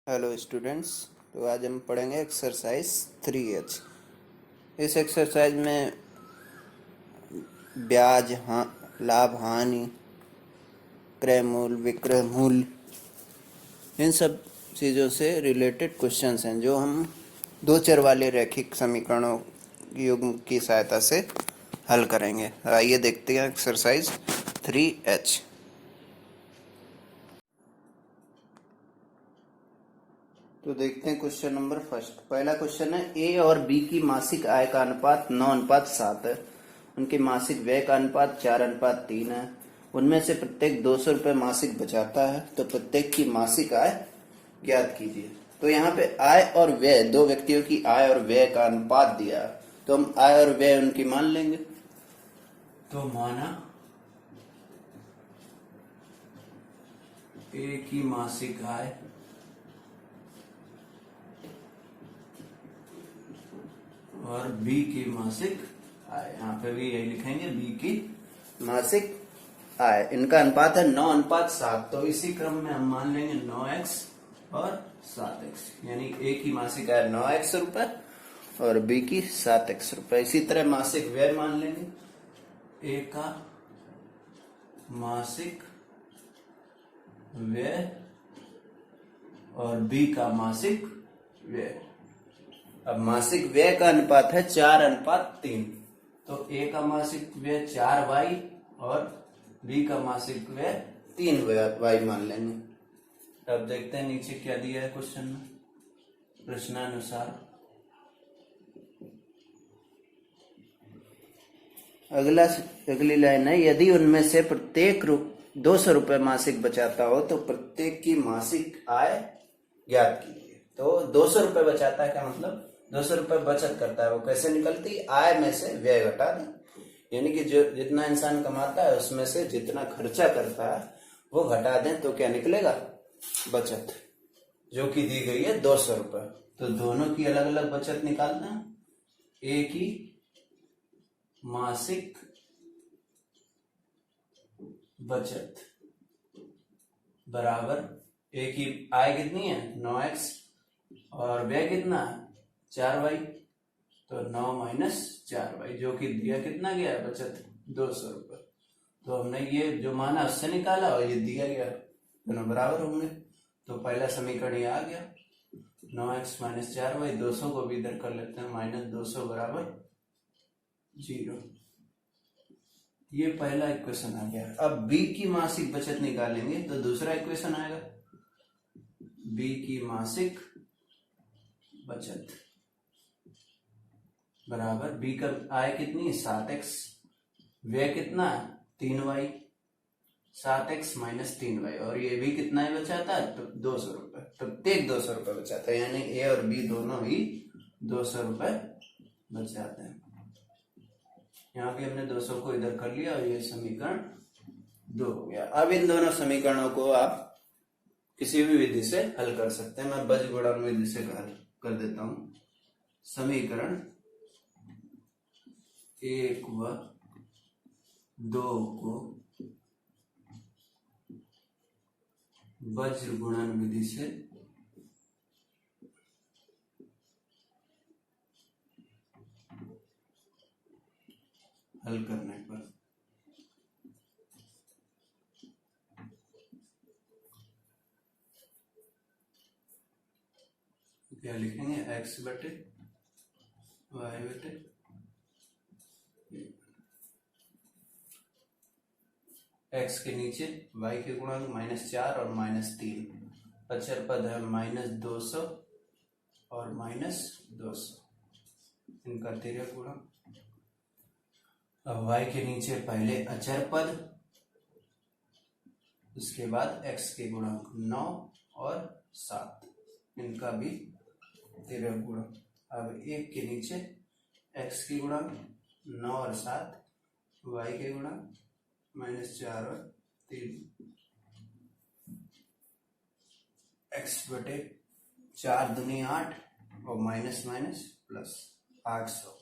Hello students. तो आज हम पढ़ेंगे एक्सरसाइज 3H। इस एक्सरसाइज में ब्याज, लाभ, हानि, क्रय मूल, विक्रय मूल, इन सब चीज़ों से रिलेटेड क्वेश्चंस हैं जो हम दो चर वाले रैखिक समीकरणों युग्म की सहायता से हल करेंगे। आइए देखते हैं एक्सरसाइज 3H। तो देखते हैं क्वेश्चन नंबर फर्स्ट। पहला क्वेश्चन है, ए और बी की मासिक आय का अनुपात 9:7 है। उनके मासिक व्यय का अनुपात 4:3 है। उनमें से प्रत्येक 200 रुपये मासिक बचाता है, तो प्रत्येक की मासिक आय ज्ञात कीजिए। तो यहाँ पे आय और व्यय, दो व्यक्तियों की आय और व्यय का अनुपात दिया, तो हम आय और व्यय उनकी मान लेंगे। तो माना ए की मासिक आय और बी की मासिक आय, यहाँ पे भी यही लिखेंगे, बी की मासिक आय। इनका अनुपात है 9:7, तो इसी क्रम में हम मान लेंगे 9x और 7x, यानी ए की मासिक आय 9x रुपए और बी की 7x रुपए। इसी तरह मासिक व्यय मान लेंगे, ए का मासिक व्यय और बी का मासिक व्यय। अब मासिक व्यय का अनुपात है 4:3, तो ए का मासिक व्यय 4y और बी का मासिक व्यय 3y मान लेंगे। अब देखते हैं नीचे क्या दिया है क्वेश्चन में, प्रश्नानुसार। अगली लाइन है, यदि उनमें से प्रत्येक 200 रुपये मासिक बचाता हो तो प्रत्येक की मासिक आय ज्ञात कीजिए। तो 200 रुपये बचाता है, क्या मतलब 200 रुपये बचत करता है। वो कैसे निकलती, आय में से व्यय घटा दें, यानी कि जो जितना इंसान कमाता है उसमें से जितना खर्चा करता है वो घटा दें, तो क्या निकलेगा, बचत, जो कि दी गई है 200 रुपये। तो दोनों की अलग अलग बचत निकालना। ए की मासिक बचत बराबर, ए की आय कितनी है 9x और व्यय कितना है 4y, तो 9 माइनस 4y, जो कि दिया कितना गया है बचत 200 रुपये। तो हमने ये जो माना उससे निकाला और ये दिया गया, दोनों बराबर होंगे। तो पहला समीकरण ये आ गया, 9x माइनस 4y, 200 को भी इधर कर लेते हैं, -200 बराबर 0। ये पहला इक्वेशन आ गया। अब बी की मासिक बचत निकालेंगे तो दूसरा इक्वेशन आएगा, बी की मासिक बचत बराबर, बी का आय कितनी है 7x, व्यय कितना है 3y, 7x माइनस 3y, और ये भी कितना ही बचाता है तो 200 रुपये, प्रत्येक 200 रुपये बचाता है, यानी ए और बी दोनों ही 200 रुपये बचाते हैं। यहाँ भी हमने 200 को इधर कर लिया और ये समीकरण 2 हो गया। अब इन दोनों समीकरणों को आप किसी भी विधि से हल कर सकते हैं। मैं बीजगणित विधि से हल कर देता हूं। समीकरण 1 व 2 को बीजगणित विधि से हल करने पर क्या लिखेंगे, x बटे y बटे x के नीचे y के गुणांक -4 और -3, अचर पद है -200 और -200, इनका तिर्यक गुणा। अब y के नीचे पहले अचर पद, उसके बाद x के गुणांक 9 और 7, इनका भी तिर्यक गुणा। अब 1 के नीचे x के गुणांक 9 और 7, y के गुणांक -4 और 3, x बटे 4 दूनी 8 और माइनस माइनस प्लस 800।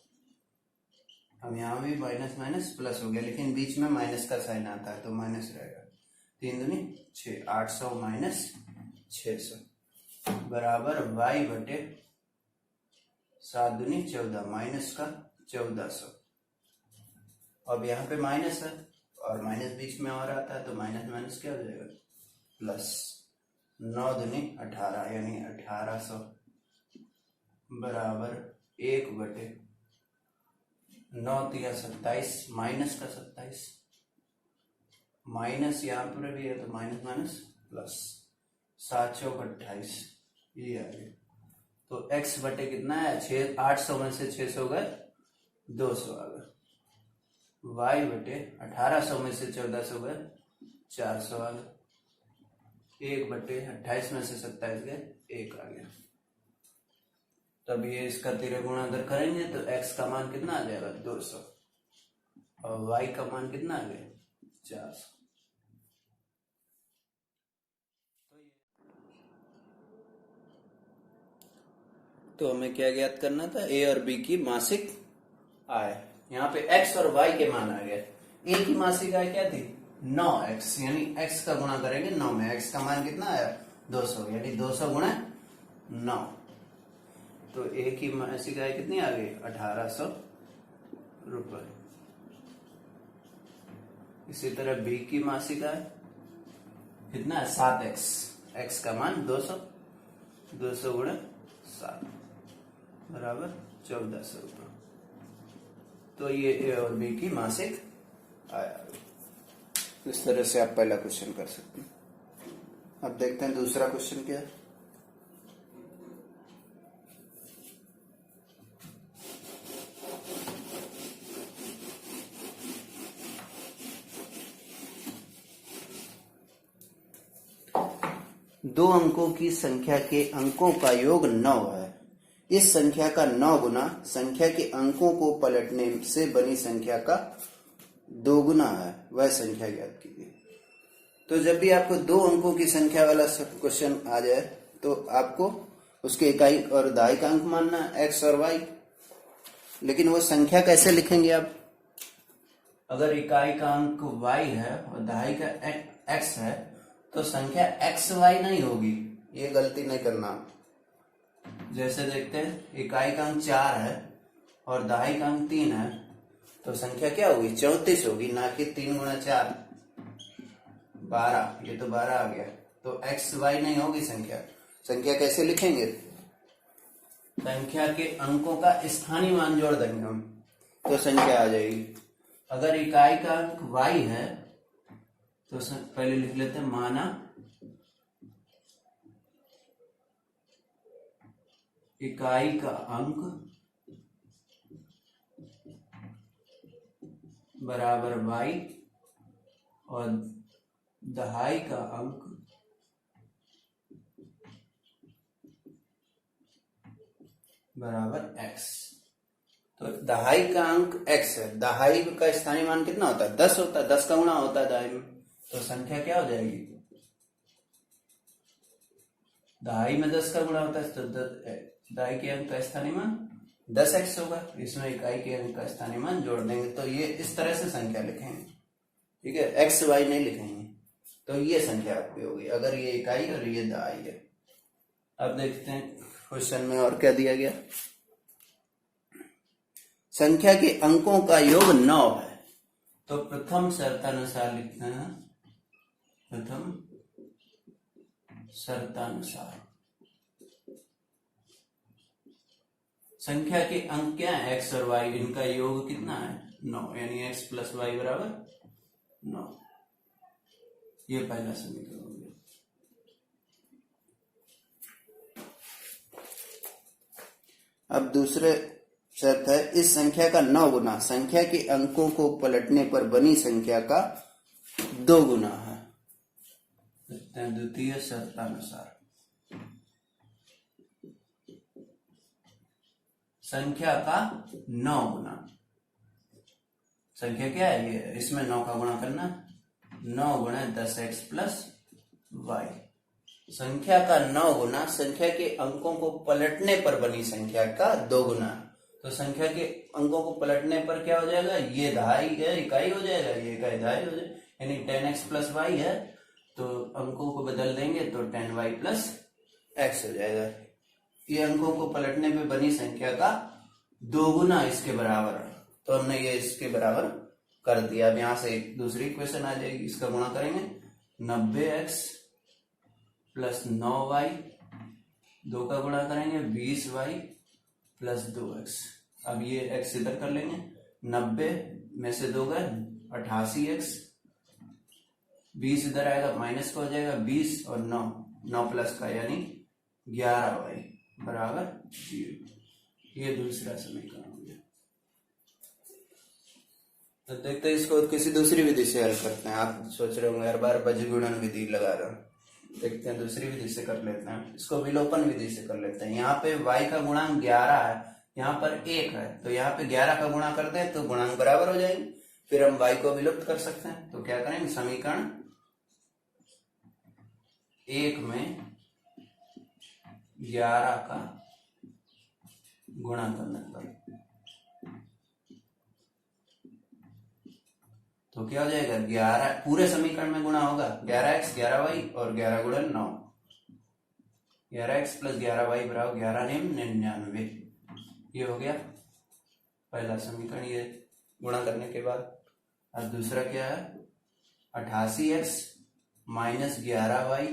अब यहाँ भी माइनस माइनस प्लस हो गया, लेकिन बीच में माइनस का साइन आता है तो माइनस रहेगा। 3 दूनी 6, 800 माइनस 600, बराबर y बटे 7 दूनी 14 माइनस का 1400। अब यहाँ पे माइनस है और माइनस बीच में और आता है तो माइनस माइनस क्या हो जाएगा प्लस 9 दूनी 18 यानी 1800 बराबर 1 बटे 9 तिया 27 माइनस का 27 माइनस यहाँ पर भी है तो माइनस माइनस प्लस 7 चौक 28 ये आ गया। तो x बटे कितना है 800 में से 600 गए 200 आ गया। y बटे 1800 में से 1400 गए 400 आ गया। 1 बटे 28 में से 27 गए 1 आ गया। तब ये इसका तिर्यक गुणांतर करेंगे तो x का मान कितना आ जाएगा 200 और y का मान कितना आ गया 400। तो हमें क्या ज्ञात करना था a और b की मासिक आय। यहाँ पे x और y के मान आ गए। a की मासिक आय क्या थी 9x यानी x का गुणा करेंगे 9 में। x का मान कितना आया 200 यानी 200 गुणा 9 तो a की मासिक आय कितनी आ गई 1800 रुपए। इसी तरह b की मासिक आय कितना है 7x x का मान 200 गुणा 7 बराबर 1400 रुपये। तो ये ए और बी की मासिक आया। इस तरह से आप पहला क्वेश्चन कर सकते हैं। अब देखते हैं दूसरा क्वेश्चन क्या है। दो अंकों की संख्या के अंकों का योग 9 है। इस संख्या का 9 गुना संख्या के अंकों को पलटने से बनी संख्या का 2 गुना है, वह संख्या ज्ञात कीजिए। तो जब भी आपको 2 अंकों की संख्या वाला क्वेश्चन आ जाए तो आपको उसके इकाई और दहाई का अंक मानना x और y। लेकिन वो संख्या कैसे लिखेंगे आप? अगर इकाई का अंक y है और दहाई का x है तो संख्या x y नहीं होगी, ये गलती नहीं करना। जैसे देखते हैं इकाई का अंक 4 है और दहाई का अंक 3 है तो संख्या क्या होगी 34 होगी, ना कि 3 गुणा 4 12। ये तो 12 आ गया। तो x y नहीं होगी संख्या। संख्या कैसे लिखेंगे? संख्या के अंकों का स्थानीय मान जोड़ देंगे हम तो संख्या आ जाएगी। अगर इकाई का अंक y है तो पहले लिख लेते हैं माना इकाई का अंक बराबर y और दहाई का अंक बराबर x। तो दहाई का अंक x है। दहाई का स्थानीय मान कितना होता है 10 होता है, 10 का गुणा होता है दहाई में। तो संख्या क्या हो जाएगी दहाई में 10 का गुणा होता है तो दहाई के अंक का स्थानीय मान 10x होगा। इसमें इकाई के अंक का स्थानीय मान जोड़ देंगे तो ये इस तरह से संख्या लिखेंगे। ठीक है, x y नहीं लिखेंगे तो ये संख्या आपकी होगी अगर ये इकाई और ये दहाई है। अब देखते हैं क्वेश्चन में और क्या दिया गया। संख्या के अंकों का योग 9 है तो प्रथम शर्तानुसार लिखते हैं। प्रथम शर्तानुसार संख्या के अंक क्या है x और y, इनका योग कितना है 9 यानी x प्लस y बराबर 9। ये पहला समीकरण हो गया। अब दूसरे शर्त है इस संख्या का 9 गुना संख्या के अंकों को पलटने पर बनी संख्या का 2 गुना है। द्वितीय शर्तानुसार संख्या का 9 गुना, संख्या क्या है ये, इसमें 9 का गुणा करना 9 गुणा 10x प्लस y। संख्या का 9 गुना संख्या के अंकों को पलटने पर बनी संख्या का 2 गुना। तो संख्या के अंकों को पलटने पर क्या हो जाएगा, ये दहाई है इकाई हो जाएगा, ये इकाई दहाई हो जाएगा, यानी 10x प्लस y है तो अंकों को बदल देंगे तो 10y प्लस x हो जाएगा। ये अंकों को पलटने पे बनी संख्या का दोगुना इसके बराबर है, तो हमने ये इसके बराबर कर दिया। अब यहां से एक दूसरी इक्वेशन आ जाएगी, इसका गुणा करेंगे 90x प्लस 9y, 2 का गुणा करेंगे 20y प्लस 2x। अब ये x इधर कर लेंगे, 90 में से 2 गए 88x, 20 इधर आएगा माइनस का हो जाएगा 20 और 9 प्लस का यानी 11y बराबर 0। ये दूसरा समीकरण हो गया। तो देखते हैं इसको किसी दूसरी विधि से हल करते हैं। आप सोच रहे होंगे हर बार बीजगुणन विधि लगा रहा हूं, देखते हैं दूसरी विधि से कर लेते हैं। इसको विलोपन विधि से कर लेते हैं। यहाँ पे y का गुणांक 11 है, यहाँ पर 1 है, तो यहाँ पे 11 का गुणा करते हैं तो गुणांक बराबर हो जाएंगे। फिर हम y को विलुप्त कर सकते हैं, तो क्या करेंगे, समीकरण 1 में 11 का गुणा करने पर तो क्या हो जाएगा, 11 पूरे समीकरण में गुणा होगा 11x 11y और 11 गुणन 9, 11x प्लस 11y बराबर 11×99। ये हो गया पहला समीकरण, ये गुणा करने के बाद। अब दूसरा क्या है, 88x माइनस 11y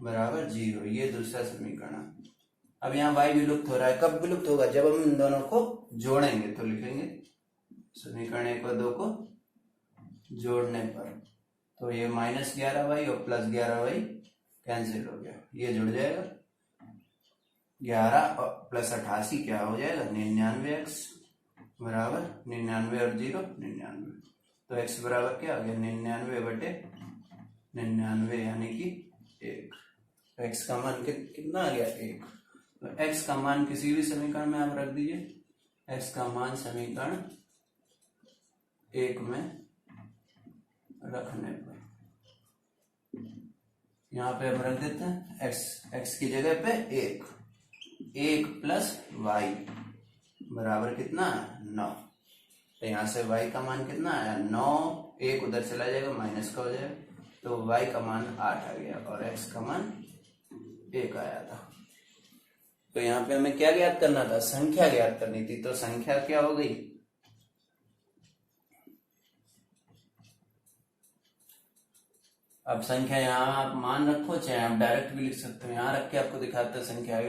बराबर 0, ये दूसरा समीकरण है। अब यहाँ y विलुप्त हो रहा है, कब विलुप्त होगा, जब हम इन दोनों को जोड़ेंगे। तो लिखेंगे समीकरण 1 और 2 को जोड़ने पर, तो ये माइनस 11y और प्लस 11y कैंसिल हो गया, ये जुड़ जाएगा। 11 और प्लस 88 क्या हो जाएगा, 99x बराबर 99 और 0 99। तो x बराबर क्या आ गया, 99/99 यानी कि 1। तो x का मान कितना आ गया, 1। तो x का मान किसी भी समीकरण में आप रख दीजिए, x का मान समीकरण 1 में रखने पर यहाँ पे हम रख देते हैं x की जगह पे 1 प्लस y बराबर कितना है, 9। तो यहाँ से y का मान कितना आया, 9, 1 उधर चला जाएगा माइनस का हो जाएगा, तो y का मान 8 आ गया और x का मान 1 आया था। तो यहाँ पे हमें क्या ज्ञात करना था, संख्या ज्ञात करनी थी। तो संख्या क्या हो गई, अब संख्या यहाँ आप मान रखो, चाहे आप डायरेक्ट भी लिख सकते हो। यहाँ रख के आपको दिखाते हैं संख्या।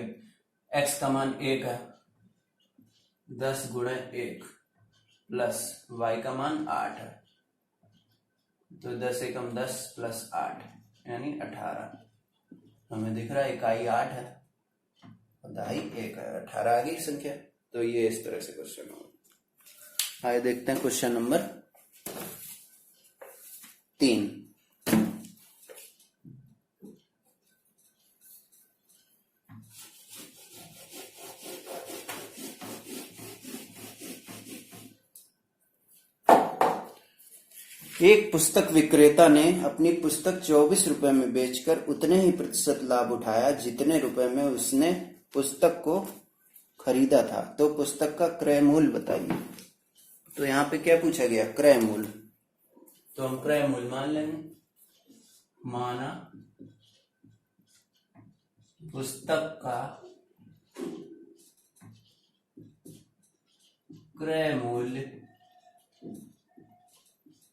x का मान 1 है, 10 गुणे 1 प्लस y का मान 8 है, तो 10 एकम 10 प्लस 8 यानी 18। हमें दिख रहा है इकाई 8 है, दहाई 1 है, 18 आ गई संख्या। तो ये इस तरह से क्वेश्चन होगा। आइए देखते हैं क्वेश्चन नंबर 3। एक पुस्तक विक्रेता ने अपनी पुस्तक 24 रुपए में बेचकर उतने ही प्रतिशत लाभ उठाया जितने रुपए में उसने पुस्तक को खरीदा था। तो पुस्तक का क्रय मूल्य बताइए। तो यहाँ पे क्या पूछा गया, क्रय मूल्य। तो हम क्रय मूल्य मान लेंगे, माना पुस्तक का क्रय मूल्य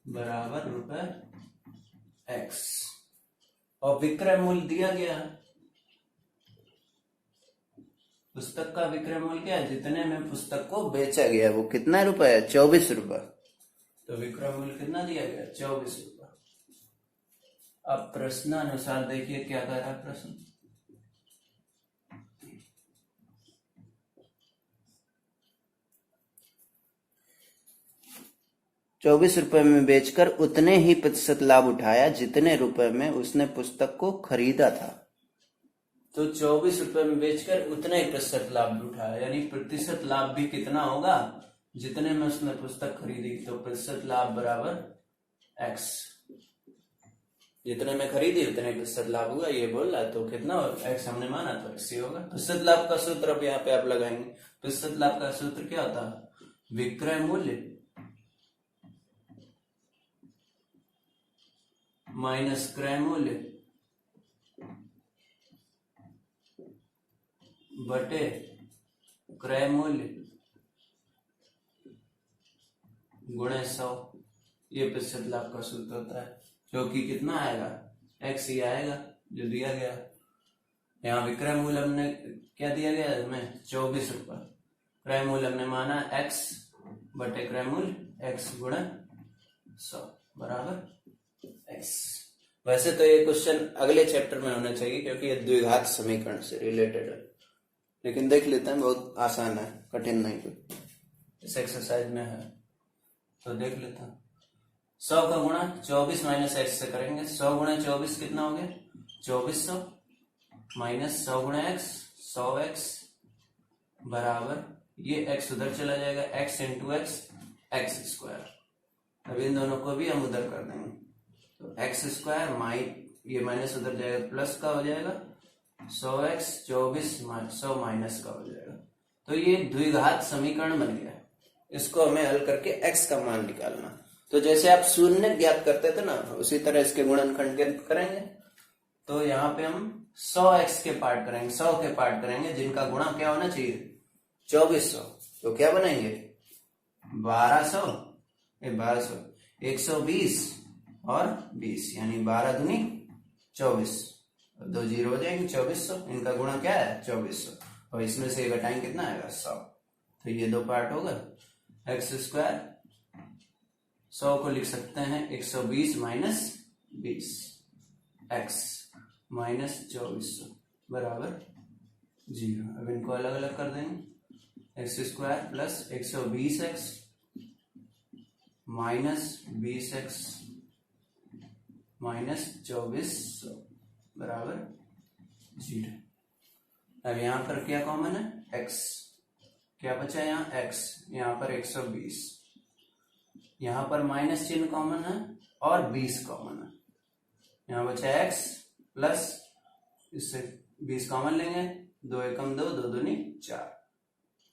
बराबर ₹x और विक्रय मूल्य दिया गया। पुस्तक का विक्रय मूल्य क्या है, जितने में पुस्तक को बेचा गया वो कितना रुपए है, 24 रुपए। तो विक्रय मूल्य कितना दिया गया, 24 रुपए। अब प्रश्नानुसार देखिए क्या कह रहा है प्रश्न। ₹24 में बेचकर उतने ही प्रतिशत लाभ उठाया जितने रुपए में उसने पुस्तक को खरीदा था। तो 24 रुपए में बेचकर उतने ही प्रतिशत लाभ उठाया, यानी प्रतिशत लाभ भी कितना होगा, जितने में उसने पुस्तक खरीदी। तो प्रतिशत लाभ बराबर x, जितने में खरीदी उतने प्रतिशत लाभ होगा, ये बोल रहा है। तो कितना x हमने माना तो x ही होगा। प्रतिशत लाभ का सूत्र अब यहाँ पे आप लगाएंगे। प्रतिशत लाभ का सूत्र क्या होता है, विक्रय मूल्य माइनस क्रय मूल्य बटे क्रय मूल्य गुणे 100, ये प्रतिशत लाभ का सूत्र होता है, जो कि कितना आएगा, x ही आएगा जो दिया गया। यहाँ विक्रय मूल्य हमने क्या दिया गया है हमें, 24 रुपये। क्रय मूल्य हमने माना x बटे क्रय मूल्य x गुणे 100 बराबर x। वैसे तो ये क्वेश्चन अगले चैप्टर में होना चाहिए क्योंकि ये द्विघात समीकरण से रिलेटेड है, लेकिन देख लेते हैं, बहुत आसान है, कठिन नहीं कोई, इस एक्सरसाइज में है तो देख लेते हैं। 100 का गुणा 24 माइनस x से करेंगे। 100 गुणा 24 कितना हो गया, 2400 माइनस 100 गुणा x 100x बराबर, ये x उधर चला जाएगा, x into x x square. अब इन दोनों को भी हम उधर कर देंगे, तो एक्स स्क्वायर ये माइनस उधर जाएगा, प्लस का हो जाएगा 100x 24 100 माइनस का हो जाएगा। तो ये द्विघात समीकरण बन गया। इसको हमें हल करके x का मान निकालना। तो जैसे आप शून्य ज्ञात करते थे ना, उसी तरह इसके गुणनखंड ज्ञात करेंगे। तो यहाँ पे हम 100x के पार्ट करेंगे, 100 के पार्ट करेंगे, जिनका गुणा क्या होना चाहिए, 2400। तो क्या बनाएंगे, 1200 120 और 20, यानी 12 दूनी 24, 2 जीरो हो जाएंगे, 2400। इनका गुणा क्या है, 2400, और इसमें से घटाएंगे कितना आएगा, 100। तो ये दो पार्ट होगा। एक्स स्क्वायर 100 को लिख सकते हैं 120 माइनस 20 x माइनस 2400 बराबर 0। अब इनको अलग अलग कर देंगे, x square plus 120x minus 20x minus 2400 बराबर 0। अब यहां पर क्या कॉमन है, x, क्या बचा यहाँ x, यहाँ पर 120, यहाँ पर माइनस चिन्ह कॉमन है और 20 कॉमन है। यहाँ बचा x प्लस, इससे 20 कॉमन लेंगे, 2 एकम 2, 2 दूनी 4,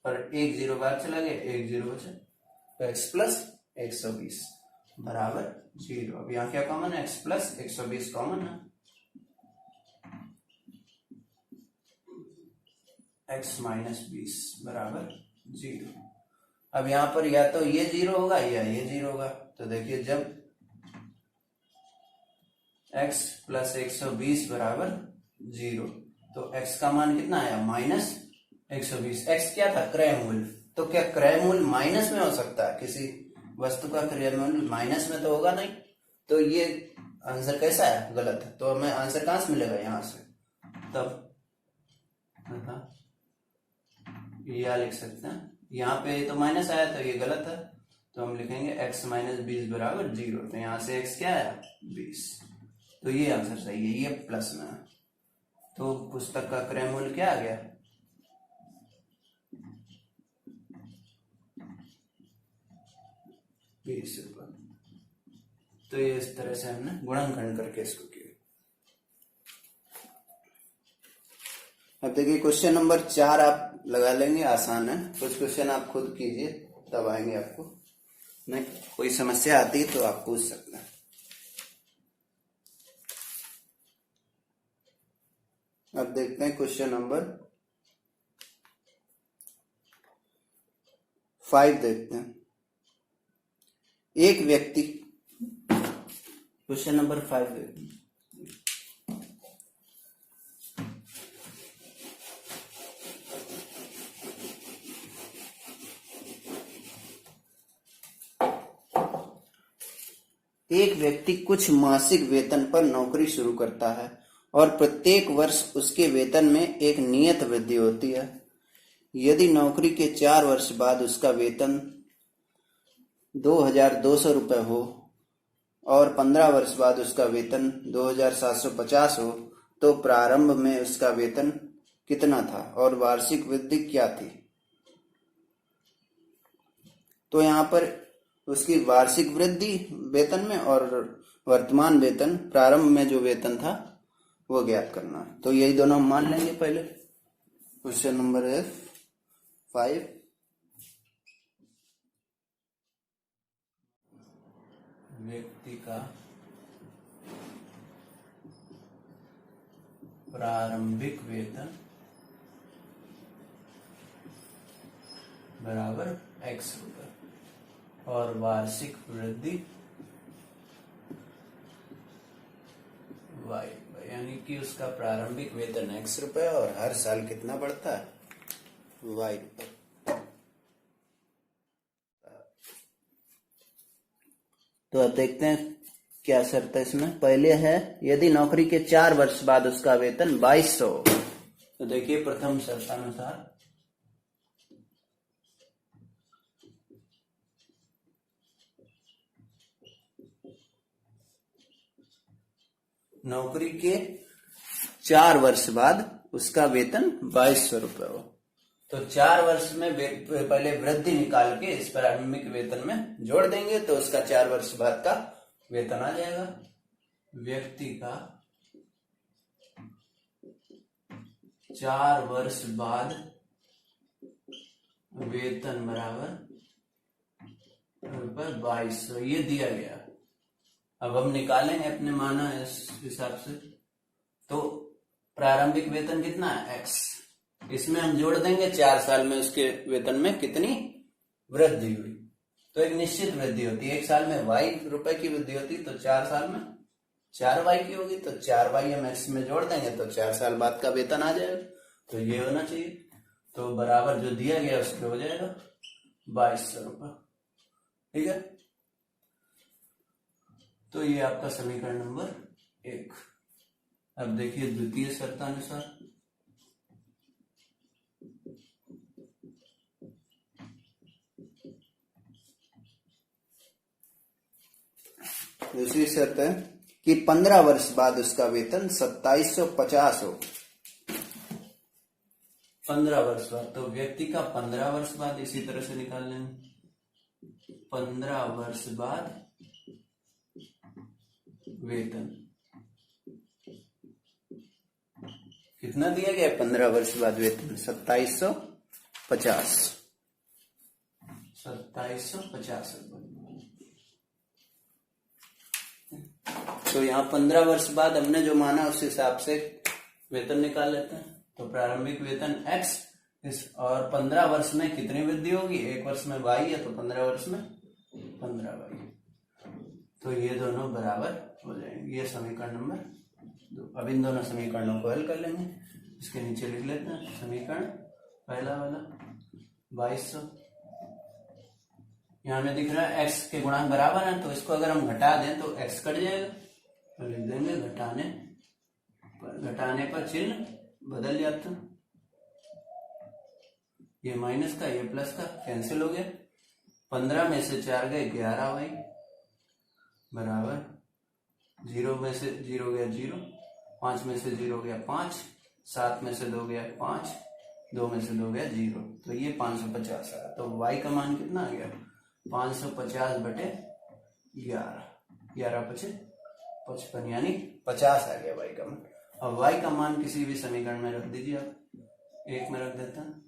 और 1 0 बाहर चला गया, 1 0 बचा, तो x प्लस 120 बराबर 0। अब यहाँ क्या कॉमन है, x प्लस 120 कॉमन है, x माइनस 20 बराबर 0। अब यहां पर या तो ये 0 होगा या ये 0 होगा। तो देखिए, जब x प्लस 120 बराबर 0, तो x का मान कितना आया, माइनस 120। x क्या था, क्रय मूल्य। तो क्या क्रय मूल्य माइनस में हो सकता है, किसी वस्तु का क्रय मूल्य माइनस में तो होगा नहीं। तो ये आंसर कैसा है, गलत है। तो हमें आंसर कहां से मिलेगा, यहां से। तब ये लिख सकते हैं, यहाँ पे तो माइनस आया तो ये गलत है, तो हम लिखेंगे x माइनस 20 बराबर 0। तो यहाँ से x क्या है, 20, तो ये आंसर सही है, ये प्लस में है। तो पुस्तक का क्रय मूल्य क्या आ गया, 20 रुपये। तो ये इस तरह से हमने गुणनखंड करके इसको किया। अब देखिए, क्वेश्चन नंबर 4 आप लगा लेंगे, आसान है। कुछ क्वेश्चन आप खुद कीजिए, तब आएंगे आपको। नहीं, कोई समस्या आती है तो आप पूछ सकते हैं। अब देखते हैं क्वेश्चन नंबर 5 देखते हैं। एक व्यक्ति, क्वेश्चन नंबर 5 देखते हैं। एक व्यक्ति कुछ मासिक वेतन पर नौकरी शुरू करता है और प्रत्येक वर्ष उसके वेतन में एक नियत वृद्धि होती है। यदि नौकरी के 4 वर्ष बाद उसका वेतन 2,200 रुपये हो और 15 वर्ष बाद उसका वेतन 2,750 हो, तो प्रारंभ में उसका वेतन कितना था और वार्षिक वृद्धि क्या थी। तो यहाँ पर उसकी वार्षिक वृद्धि वेतन में और वर्तमान वेतन, प्रारंभ में जो वेतन था वो ज्ञात करना है। तो यही दोनों हम मान लेंगे पहले। क्वेश्चन नंबर 5, व्यक्ति का प्रारंभिक वेतन बराबर x रुपए और वार्षिक वृद्धि y, यानी कि उसका प्रारंभिक वेतन x रुपए और हर साल कितना बढ़ता है y रुपए। तो अब देखते हैं क्या शर्त है इसमें। पहले है यदि नौकरी के 4 वर्ष बाद उसका वेतन 2200। तो देखिए प्रथम शर्तानुसार नौकरी के 4 वर्ष बाद उसका वेतन 2200 रुपए हो। तो 4 वर्ष में पहले वृद्धि निकाल के इस प्रारंभिक वेतन में जोड़ देंगे तो उसका 4 वर्ष बाद का वेतन आ जाएगा। व्यक्ति का 4 वर्ष बाद वेतन बराबर रुपए 2200, ये दिया गया। अब हम निकालेंगे अपने माना इस हिसाब से। तो प्रारंभिक वेतन कितना है x, इसमें हम जोड़ देंगे 4 साल में उसके वेतन में कितनी वृद्धि हुई। तो एक निश्चित वृद्धि होती है, 1 साल में y रुपए की वृद्धि होती है तो 4 साल में 4y की होगी। तो 4y हम x में जोड़ देंगे तो 4 साल बाद का वेतन आ जाएगा। तो ये होना चाहिए। तो बराबर जो दिया गया उसके हो जाएगा 2200 रुपए। ठीक है, तो ये आपका समीकरण नंबर 1। अब देखिए द्वितीय शर्तानुसार दूसरी शर्त है कि 15 वर्ष बाद उसका वेतन 2750 हो। 15 वर्ष बाद, तो व्यक्ति का 15 वर्ष बाद इसी तरह से निकाल लेंगे। 15 वर्ष बाद वेतन कितना दिया गया? 15 वर्ष बाद वेतन 2750। 2750 रुपए। तो यहाँ 15 वर्ष बाद हमने जो माना उस हिसाब से वेतन निकाल लेते हैं। तो प्रारंभिक वेतन x और 15 वर्ष में कितनी वृद्धि होगी? 1 वर्ष में y है तो 15 वर्ष में 15y। तो ये दोनों बराबर हो जाएंगे। ये समीकरण नंबर 2। अब इन दोनों समीकरणों को हल कर लेंगे। इसके नीचे लिख लेते हैं समीकरण पहला वाला 2200। यहाँ में दिख रहा है x के गुणांक बराबर है, तो इसको अगर हम घटा दें तो x कट जाएगा। तो लिख देंगे घटाने पर चिन्ह बदल जाता। ये माइनस का ये प्लस का कैंसिल हो गया। 15 में से 4 गए 11 भाई बराबर 0 में से 0 गया 0, 5 में से 0 गया 5, 7 में से 2 गया 5, 2 में से 2 गया 0। तो ये 550 आया। तो y का मान कितना आ गया? 550 बटे 11, 11 पचे 55 यानी 50 आ गया y का मान। अब y का मान किसी भी समीकरण में रख दीजिए। आप 1 में रख देते हैं।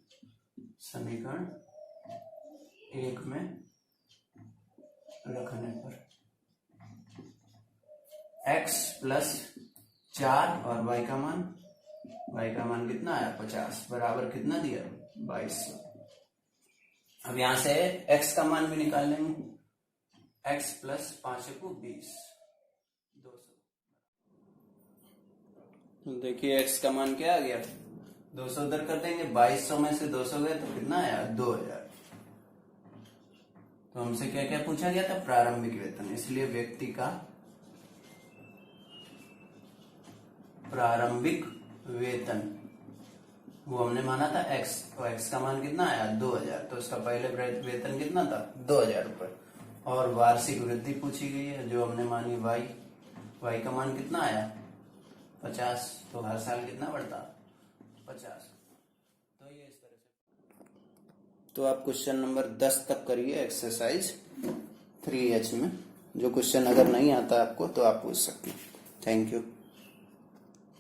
समीकरण 1 में रखने पर x प्लस 4 और y का मान कितना आया? 50 बराबर कितना दिया? 2200। अब यहां से x का मान भी निकाल लेंगे। x प्लस 5 को 20 200। देखिए x का मान क्या आ गया? 200 उधर कर देंगे। 2200 में से 200 गए तो कितना आया? 2000। तो हमसे क्या क्या पूछा गया था? प्रारंभिक वेतन। इसलिए व्यक्ति का प्रारंभिक वेतन वो हमने माना था x, तो x का मान कितना आया? 2000। तो उसका पहले वेतन कितना था? 2000 रुपए। और वार्षिक वृद्धि पूछी गई है जो हमने मानी y का मान कितना आया? 50। तो हर साल कितना बढ़ता? 50। तो ये इस तरह से। तो आप क्वेश्चन नंबर 10 तक करिए एक्सरसाइज 3H में। जो क्वेश्चन अगर नहीं आता आपको तो आप पूछ सकते हैं। Thank you.